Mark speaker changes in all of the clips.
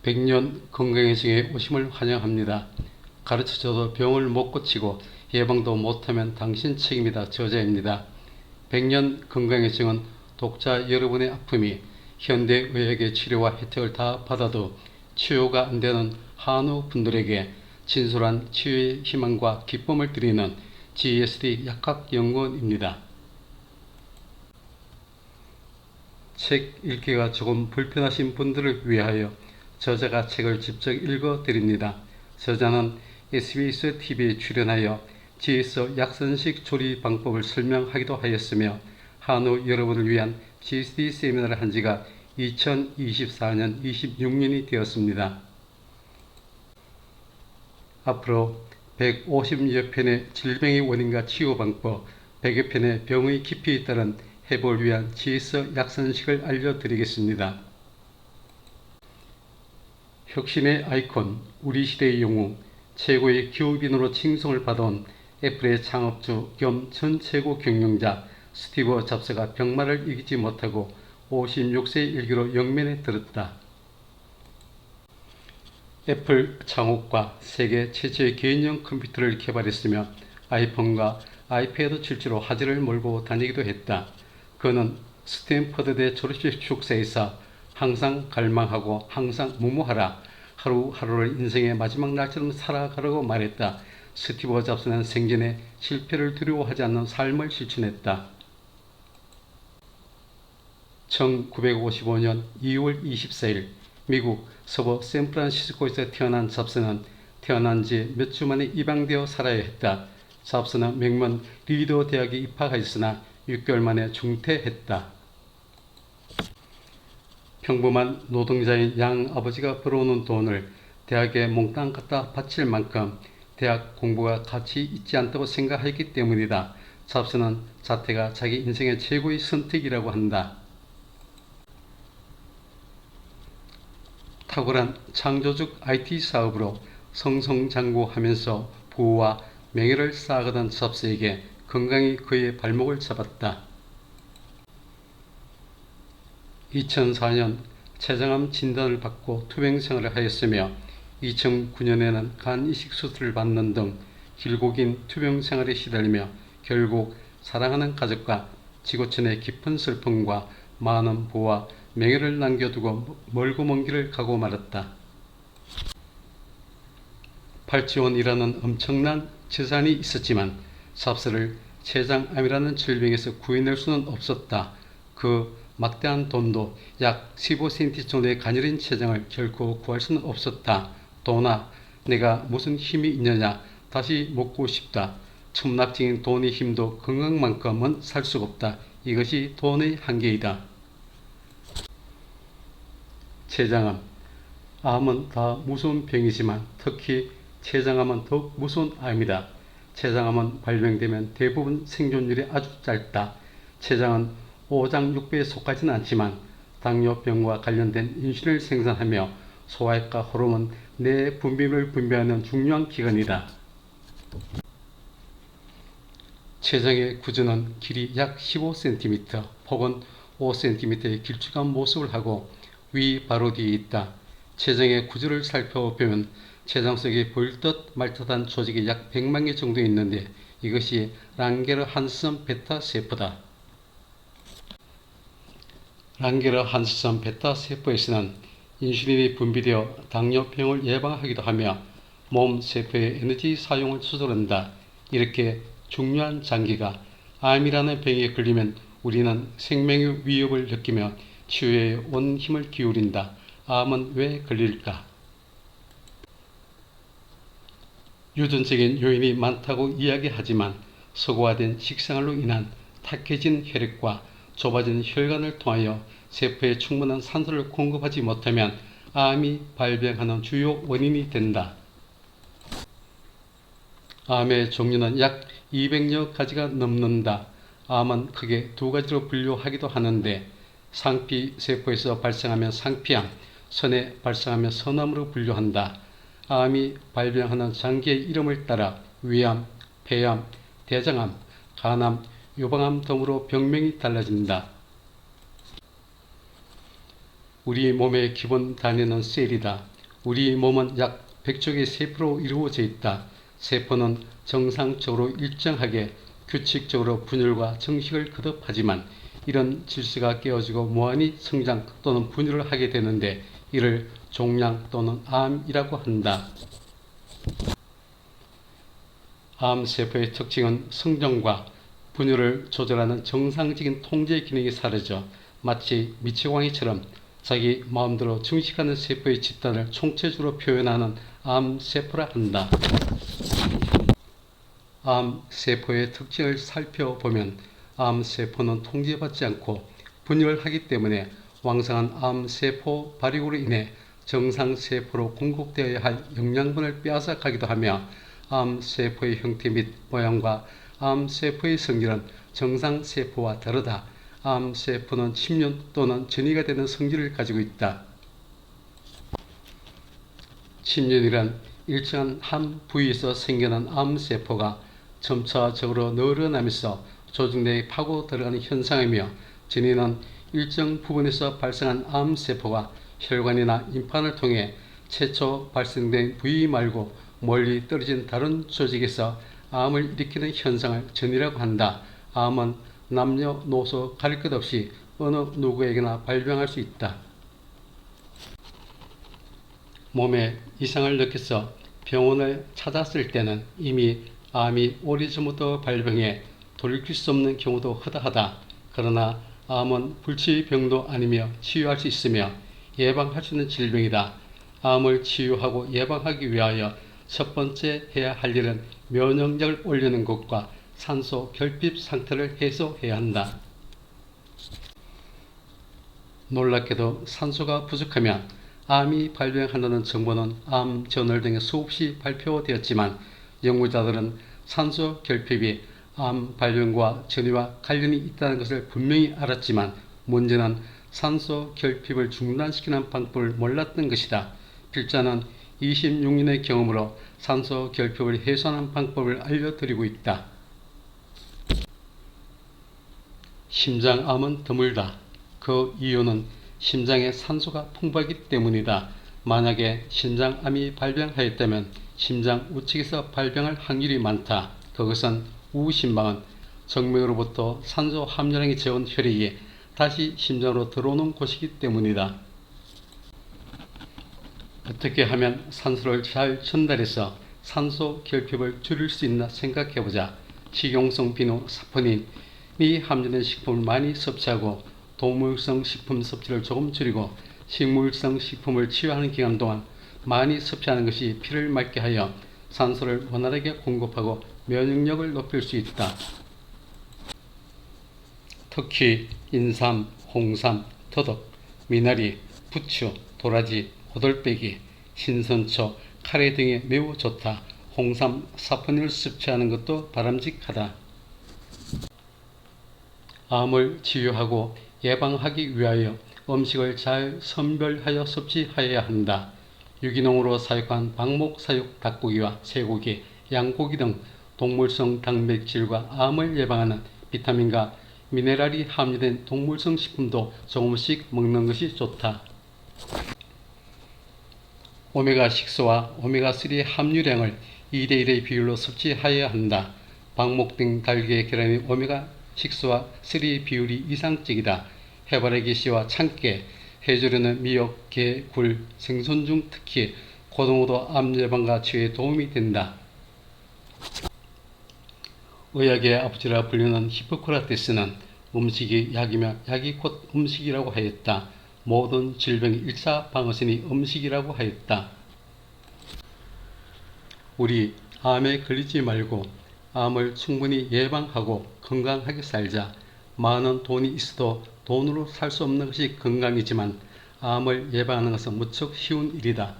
Speaker 1: 백년 건강해지게 오심을 환영합니다. 가르쳐줘도 병을 못 고치고 예방도 못하면 당신 책임이다 저자입니다. 백년 건강해증은 독자 여러분의 아픔이 현대의학의 치료와 혜택을 다 받아도 치유가 안되는 한우 분들에게 진솔한 치유의 희망과 기쁨을 드리는 GSD 약학연구원입니다. 책 읽기가 조금 불편하신 분들을 위하여 저자가 책을 직접 읽어드립니다. 저자는 SBS TV에 출연하여 GS 약선식 조리 방법을 설명하기도 하였으며 한우 여러분을 위한 GSD 세미나를 한 지가 2024년 26년이 되었습니다. 앞으로 150여 편의 질병의 원인과 치유 방법, 100여 편의 병의 깊이에 따른 해법을 위한 GS 약선식을 알려드리겠습니다. 혁신의 아이콘, 우리 시대의 영웅, 최고의 기업인으로 칭송을 받아온 애플의 창업주 겸 전 최고 경영자 스티브 잡스가 병마를 이기지 못하고 56세 일기로 영면에 들었다. 애플 창업과 세계 최초의 개인용 컴퓨터를 개발했으며 아이폰과 아이패드 출시로 화제를 몰고 다니기도 했다. 그는 스탠퍼드대 졸업식 축사에서 항상 갈망하고 항상 무모하라, 하루하루를 인생의 마지막 날처럼 살아가라고 말했다. 스티브 잡스는 생전에 실패를 두려워하지 않는 삶을 실천했다. 1955년 2월 24일 미국 서부 샌프란시스코에서 태어난 잡스는 태어난 지 몇 주 만에 입양되어 살아야 했다. 잡스는 명문 리더 대학에 입학하였으나 6개월 만에 중퇴했다. 평범한 노동자인 양 아버지가 벌어오는 돈을 대학에 몽땅 갖다 바칠 만큼 대학 공부가 가치 있지 않다고 생각하기 때문이다. 잡스는 자퇴가 자기 인생의 최고의 선택이라고 한다. 탁월한 창조적 IT 사업으로 성성장구하면서 부와 명예를 쌓아가던 잡스에게 건강이 그의 발목을 잡았다. 2004년 췌장암 진단을 받고 투병 생활을 하였으며 2009년에는 간 이식 수술을 받는 등 길고 긴 투병 생활에 시달리며 결국 사랑하는 가족과 지구촌의 깊은 슬픔과 많은 부와 명예를 남겨두고 멀고 먼 길을 가고 말았다. 팔찌원이라는 엄청난 재산이 있었지만 잡스를 췌장암이라는 질병에서 구해낼 수는 없었다. 그 막대한 돈도 약 15cm 정도의 가녀린 췌장을 결코 구할 수는 없었다. 돈아, 내가 무슨 힘이 있느냐? 다시 묻고 싶다. 천문학적인 돈의 힘도 건강만큼은 살 수가 없다. 이것이 돈의 한계이다. 췌장암. 암은 다 무서운 병이지만 특히 췌장암은 더욱 무서운 암이다. 췌장암은 발병되면 대부분 생존율이 아주 짧다. 췌장은 오장육부에 속하지는 않지만 당뇨병과 관련된 인슐린을 생산하며 소화액과 호르몬, 뇌 분비물을 분비하는 중요한 기관이다. 췌장의 구조는 길이 약 15cm, 폭은 5cm의 길쭉한 모습을 하고 위 바로 뒤에 있다. 췌장의 구조를 살펴보면 췌장 속에 보일 듯 말 듯한 조직이 약 100만 개 정도 있는데 이것이 랑게르한스선 베타 세포다. 랑게르한스선 베타 세포에서는 인슐린이 분비되어 당뇨병을 예방하기도 하며 몸 세포의 에너지 사용을 조절한다. 이렇게 중요한 장기가 암이라는 병에 걸리면 우리는 생명의 위협을 느끼며 치유에 온 힘을 기울인다. 암은 왜 걸릴까? 유전적인 요인이 많다고 이야기하지만 서구화된 식생활로 인한 탁해진 혈액과 좁아진 혈관을 통하여 세포에 충분한 산소를 공급하지 못하면 암이 발병하는 주요 원인이 된다. 암의 종류는 약 200여 가지가 넘는다. 암은 크게 두 가지로 분류하기도 하는데 상피 세포에서 발생하면 상피암, 선에 발생하면 선암으로 분류한다. 암이 발병하는 장기의 이름을 따라 위암, 폐암, 대장암, 간암, 유방암 등으로 병명이 달라진다. 우리 몸의 기본 단위는 셀이다. 우리 몸은 약 100조 개의 세포로 이루어져 있다. 세포는 정상적으로 일정하게 규칙적으로 분열과 정식을 거듭하지만 이런 질서가 깨어지고 무한히 성장 또는 분열을 하게 되는데 이를 종양 또는 암이라고 한다. 암세포의 특징은 성장과 분열을 조절하는 정상적인 통제 기능이 사라져 마치 미치광이처럼 자기 마음대로 증식하는 세포의 집단을 총체적으로 표현하는 암세포라 한다. 암세포의 특징을 살펴보면 암세포는 통제받지 않고 분열하기 때문에 왕성한 암세포 발육으로 인해 정상세포로 공급되어야 할 영양분을 빼앗아가기도 하며 암세포의 형태 및 모양과 암세포의 성질은 정상세포와 다르다. 암세포는 침륜 또는 전이가 되는 성질을 가지고 있다. 침륜이란 일정한 한 부위에서 생겨난 암세포가 점차적으로 늘어나면서 조직 내에 파고 들어가는 현상이며 전이는 일정 부분에서 발생한 암세포가 혈관이나 임판을 통해 최초 발생된 부위 말고 멀리 떨어진 다른 조직에서 암을 일으키는 현상을 전이라고 한다. 암은 남녀노소 가릴 것 없이 어느 누구에게나 발병할 수 있다. 몸에 이상을 느껴서 병원을 찾았을 때는 이미 암이 오래전부터 발병해 돌이킬 수 없는 경우도 허다하다. 그러나 암은 불치병도 아니며 치유할 수 있으며 예방할 수 있는 질병이다. 암을 치유하고 예방하기 위하여 첫 번째 해야 할 일은 면역력을 올리는 것과 산소 결핍 상태를 해소해야 한다. 놀랍게도 산소가 부족하면 암이 발병한다는 정보는 암 저널 등에 수없이 발표되었지만 연구자들은 산소 결핍이 암 발병과 전이와 관련이 있다는 것을 분명히 알았지만 문제는 산소 결핍을 중단시키는 방법을 몰랐던 것이다. 필자는 26년의 경험으로 산소 결핍을 해소하는 방법을 알려드리고 있다. 심장암은 드물다. 그 이유는 심장에 산소가 풍부하기 때문이다. 만약에 심장암이 발병하였다면 심장 우측에서 발병할 확률이 많다. 그것은 우심방은 정맥으로부터 산소 함유량이 적은 혈액이 다시 심장으로 들어오는 곳이기 때문이다. 어떻게 하면 산소를 잘 전달해서 산소 결핍을 줄일 수 있나 생각해보자. 식용성 비누, 사포닌이 함유된 식품을 많이 섭취하고 동물성 식품 섭취를 조금 줄이고 식물성 식품을 치유하는 기간 동안 많이 섭취하는 것이 피를 맑게 하여 산소를 원활하게 공급하고 면역력을 높일 수 있다. 특히 인삼, 홍삼, 더덕, 미나리, 부추, 도라지, 호돌빼기, 신선초, 카레 등에 매우 좋다. 홍삼, 사포닌을 섭취하는 것도 바람직하다. 암을 치유하고 예방하기 위하여 음식을 잘 선별하여 섭취하여야 한다. 유기농으로 사육한 방목사육 닭고기와 쇠고기, 양고기 등 동물성 단백질과 암을 예방하는 비타민과 미네랄이 함유된 동물성 식품도 조금씩 먹는 것이 좋다. 오메가6와 오메가3 함유량을 2:1의 비율로 섭취하여야 한다. 방목 등 달걀, 계란의 오메가6와 3 비율이 이상적이다. 해바라기 씨와 참깨, 해조류는 미역, 게, 굴, 생선 중 특히 고등어도 암 예방과 치유에 도움이 된다. 의학의 아버지라 불리는 히포크라테스는 음식이 약이며 약이 곧 음식이라고 하였다. 모든 질병의 일사방어선이 음식이라고 하였다. 우리 암에 걸리지 말고 암을 충분히 예방하고 건강하게 살자. 많은 돈이 있어도 돈으로 살 수 없는 것이 건강이지만 암을 예방하는 것은 무척 쉬운 일이다.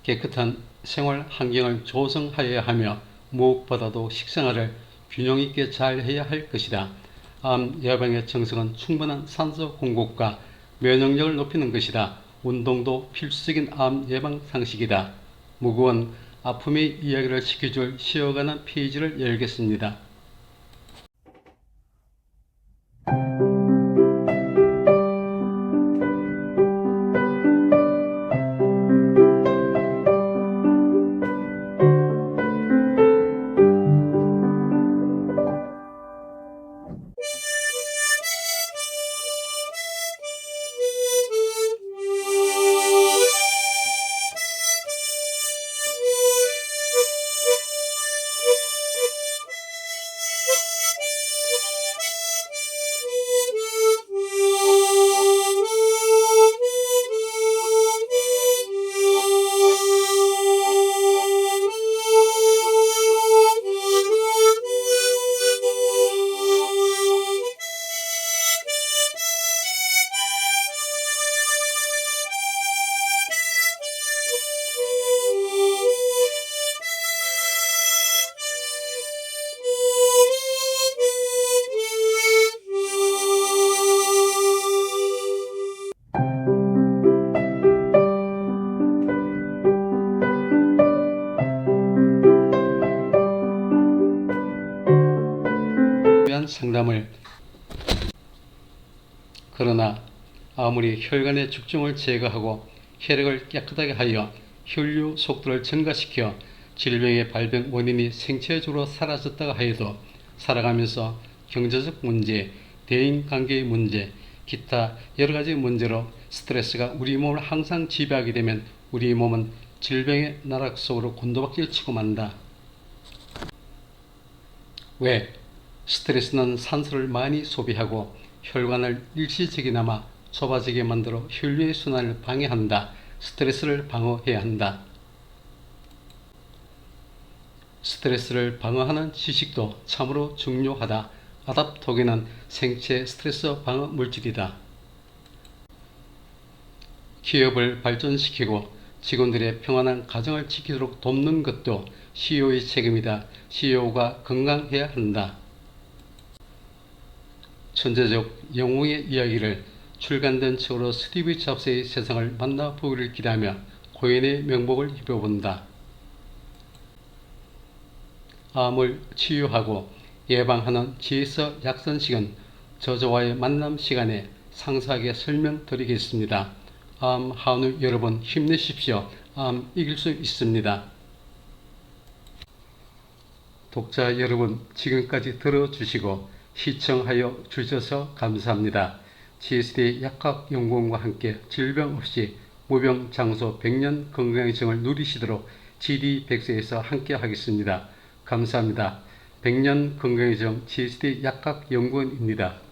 Speaker 1: 깨끗한 생활 환경을 조성하여야 하며 무엇보다도 식생활을 균형 있게 잘 해야 할 것이다. 암 예방의 정석은 충분한 산소 공급과 면역력을 높이는 것이다. 운동도 필수적인 암 예방 상식이다. 무거운 아픔의 이야기를 시켜줄 쉬어가는 페이지를 열겠습니다. 상담을 그러나 아무리 혈관의 죽중을 제거하고 혈액을 깨끗하게 하여 혈류 속도를 증가시켜 질병의 발병 원인이 생체적으로 사라졌다고 하여도 살아가면서 경제적 문제, 대인관계의 문제, 기타 여러가지 문제로 스트레스가 우리 몸을 항상 지배하게 되면 우리 몸은 질병의 나락 속으로 곤두박질 치고 만다. 왜? 스트레스는 산소를 많이 소비하고 혈관을 일시적이나마 좁아지게 만들어 혈류의 순환을 방해한다. 스트레스를 방어해야 한다. 스트레스를 방어하는 지식도 참으로 중요하다. 아답토겐은 생체 스트레스 방어 물질이다. 기업을 발전시키고 직원들의 평안한 가정을 지키도록 돕는 것도 CEO의 책임이다. CEO가 건강해야 한다. 천재적 영웅의 이야기를 출간된 책으로 스티브 잡스의 세상을 만나보기를 기대하며 고인의 명복을 입어본다. 암을 치유하고 예방하는 지혜서 약선식은 저자와의 만남 시간에 상세하게 설명드리겠습니다. 암 한우 여러분 힘내십시오. 암 이길 수 있습니다. 독자 여러분 지금까지 들어주시고 시청하여 주셔서 감사합니다. GSD 약학연구원과 함께 질병 없이 무병장수 100년 건강의 정을 누리시도록 GD100세에서 함께 하겠습니다. 감사합니다. 100년 건강의 정 GSD 약학연구원입니다.